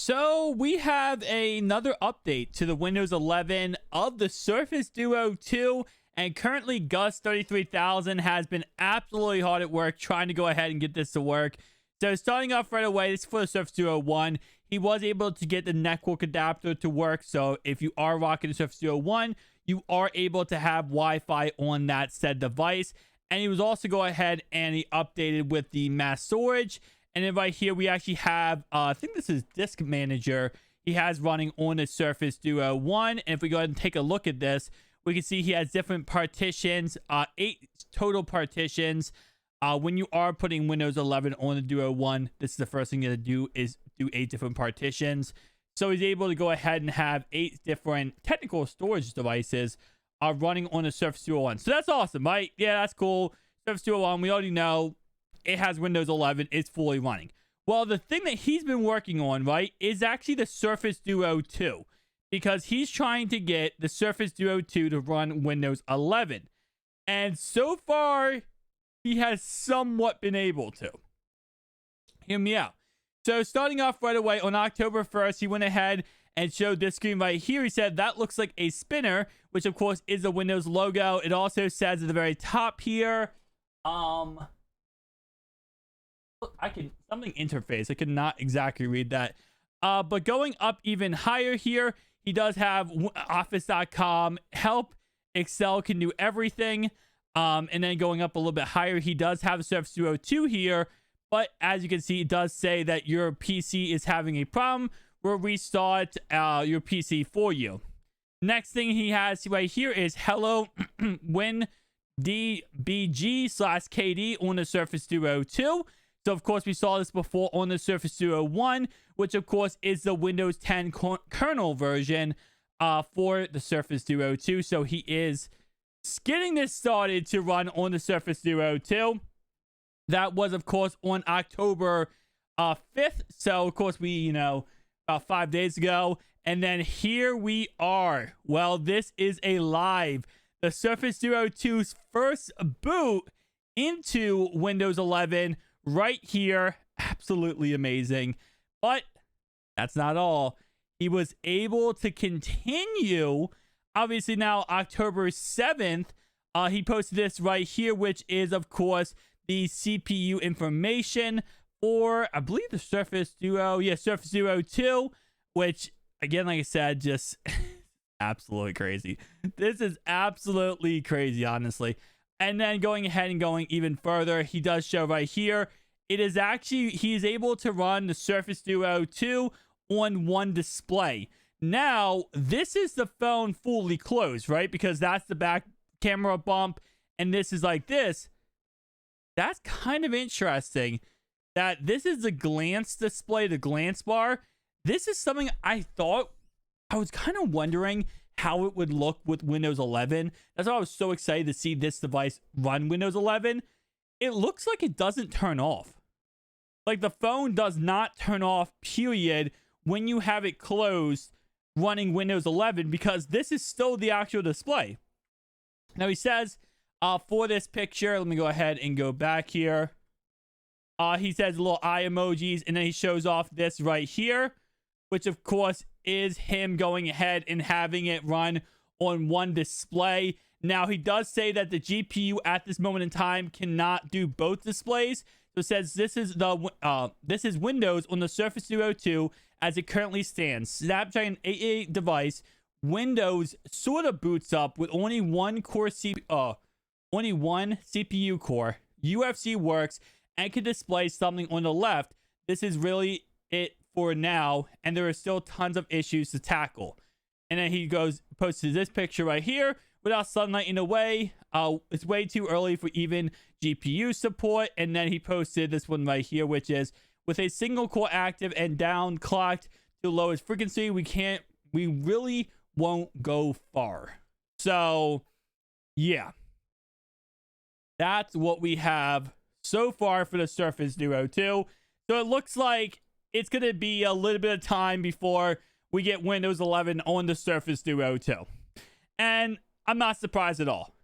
So we have another update to the Windows 11 of the Surface Duo 2, and currently Gus 33000 has been absolutely hard at work trying to go ahead and get this to work. So starting off right away, this is for the Surface Duo 1. He was able to get the network adapter to work, so if you are rocking the Surface Duo 1, you are able to have Wi-Fi on that said device. And he was also go ahead and he updated with the mass storage. And then right here, we actually have, I think this is Disk Manager. He has running on the Surface Duo 1. And if we go ahead and take a look at this, we can see he has different partitions, 8 total partitions. When you are putting Windows 11 on the Duo 1, this is the first thing to do is do 8 different partitions. So he's able to go ahead and have 8 different technical storage devices running on the Surface Duo 1. So that's awesome, right? Yeah, that's cool. Surface Duo 1, we already know it has Windows 11. It's fully running. Well, the thing that he's been working on, right, is actually the Surface Duo 2. Because he's trying to get the Surface Duo 2 to run Windows 11. And so far, he has somewhat been able to. Hear me out. So starting off right away, on October 1st, he went ahead and showed this screen right here. He said that looks like a spinner, which of course is the Windows logo. It also says at the very top here, something interface. I could not exactly read that. But going up even higher here, he does have Office.com help. Excel can do everything. And then going up a little bit higher, he does have the Surface Duo 2 here. But as you can see, it does say that your PC is having a problem. We'll restart your PC for you. Next thing he has right here is hello WinDBG/KD on the Surface Duo 2. So, of course, we saw this before on the Surface Duo 1, which, of course, is the Windows 10 kernel version for the Surface Duo 2. So, he is getting this started to run on the Surface Duo 2. That was, of course, on October 5th. So, of course, we, about 5 days ago. And then here we are. Well, this is a live. The Surface Duo 2's first boot into Windows 11 right here. Absolutely amazing. But that's not all. He was able to continue. Obviously now October 7th, he posted this right here, which is, of course, the CPU information for, I believe, the Surface Duo. Yeah, Surface Duo 2, which, again, like I said, just absolutely crazy. This is absolutely crazy, honestly. And then going ahead and going even further, he does show right here, it is actually, he's able to run the Surface Duo 2 on one display. Now, this is the phone fully closed, right? Because that's the back camera bump, and this is like this. That's kind of interesting that this is the glance display, the glance bar. This is something I thought, I was kind of wondering how it would look with Windows 11. That's why I was so excited to see this device run Windows 11. It looks like it doesn't turn off. Like the phone does not turn off, period, when you have it closed running Windows 11, because this is still the actual display. Now he says for this picture, let me go ahead and go back here. He says little eye emojis, and then he shows off this right here, which of course is him going ahead and having it run on one display. Now he does say that the GPU at this moment in time cannot do both displays. So it says this is Windows on the Surface Duo 2 as it currently stands. Snapdragon 888 device. Windows sort of boots up with only one CPU core. UFC works and can display something on the left. This is really it for now, and there are still tons of issues to tackle. And then he posted this picture right here. Without sunlight in the way, it's way too early for even GPU support. And then he posted this one right here, which is with a single core active and down clocked to lowest frequency, we really won't go far. So yeah, that's what we have so far for the Surface Duo 2. So it looks like it's going to be a little bit of time before we get Windows 11 on the Surface Duo 2. And I'm not surprised at all.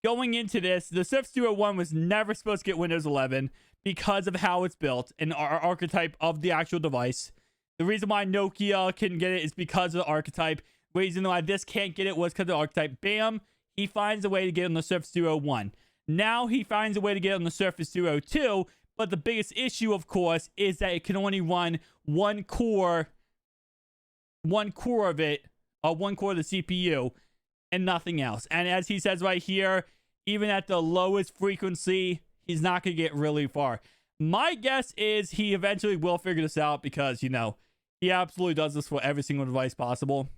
Going into this, the Surface Duo 1 was never supposed to get Windows 11 because of how it's built and our archetype of the actual device. The reason why Nokia can get it is because of the archetype. The reason why this can't get it was because of the archetype. Bam, he finds a way to get on the Surface Duo 1. Now he finds a way to get on the Surface Duo 2, but the biggest issue, of course, is that it can only run one core of it, one core of the CPU, and nothing else. And as he says right here, even at the lowest frequency, he's not going to get really far. My guess is he eventually will figure this out because, you know, he absolutely does this for every single device possible.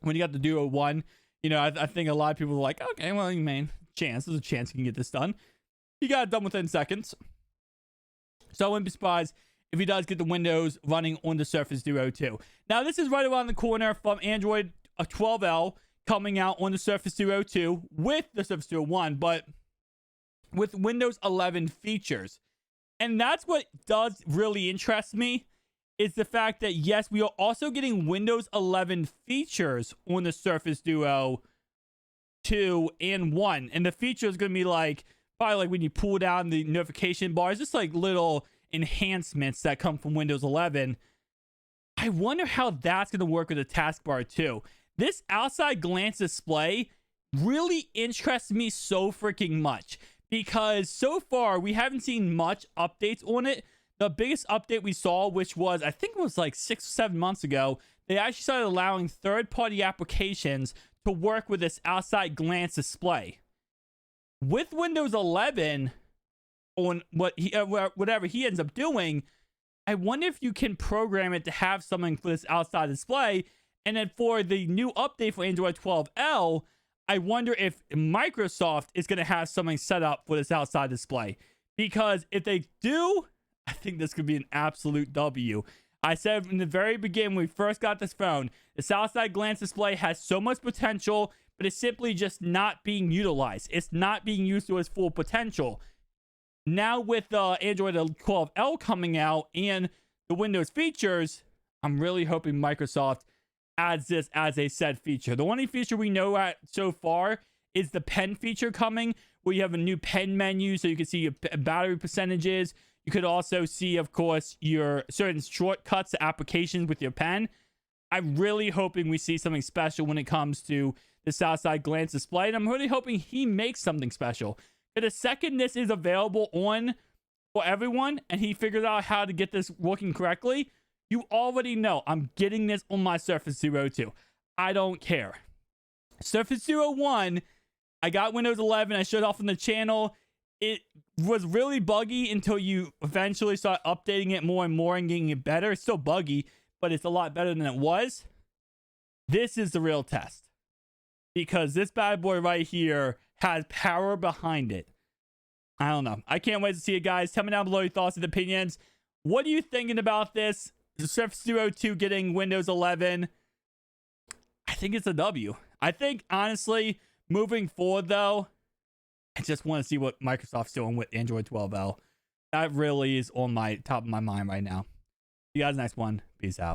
When you got the Duo 1, you know, I think a lot of people are like, okay, well, man, there's a chance you can get this done. He got it done within seconds. So I wouldn't be surprised if he does get the Windows running on the Surface Duo 2. Now, this is right around the corner from Android 12L coming out on the Surface Duo 2 with the Surface Duo 1, but with Windows 11 features. And that's what does really interest me, is the fact that, yes, we are also getting Windows 11 features on the Surface Duo 2 and 1. And the feature is going to be like, probably like when you pull down the notification bars, just like little enhancements that come from Windows 11. I wonder how that's going to work with the taskbar too. This outside glance display really interests me so freaking much because so far we haven't seen much updates on it. The biggest update we saw, which was, I think it was like 6 or 7 months ago, they actually started allowing third-party applications to work with this outside glance display. With Windows 11, on whatever he ends up doing, I wonder if you can program it to have something for this outside display. And then for the new update for Android 12L, I wonder if Microsoft is going to have something set up for this outside display. Because if they do, I think this could be an absolute W. I said in the very beginning when we first got this phone, this outside glance display has so much potential, but it's simply just not being utilized. It's not being used to its full potential. Now with Android 12L coming out and the Windows features, I'm really hoping Microsoft adds this as a said feature. The only feature we know at so far is the pen feature coming, where you have a new pen menu so you can see your battery percentages. You could also see, of course, your certain shortcuts to applications with your pen. I'm really hoping we see something special when it comes to this outside glance display, and I'm really hoping he makes something special. But the second this is available for everyone and he figures out how to get this working correctly, you already know I'm getting this on my Surface Duo 2. I don't care. Surface Duo 1, I got Windows 11. I showed off on the channel. It was really buggy until you eventually start updating it more and more and getting it better. It's still buggy, but it's a lot better than it was. This is the real test. Because this bad boy right here has power behind it. I don't know. I can't wait to see it, guys. Tell me down below your thoughts and opinions. What are you thinking about this? The Surface Duo 2 getting Windows 11. I think it's a W. I think, honestly, moving forward, though, I just want to see what Microsoft's doing with Android 12L. That really is on my top of my mind right now. See you guys next one. Peace out.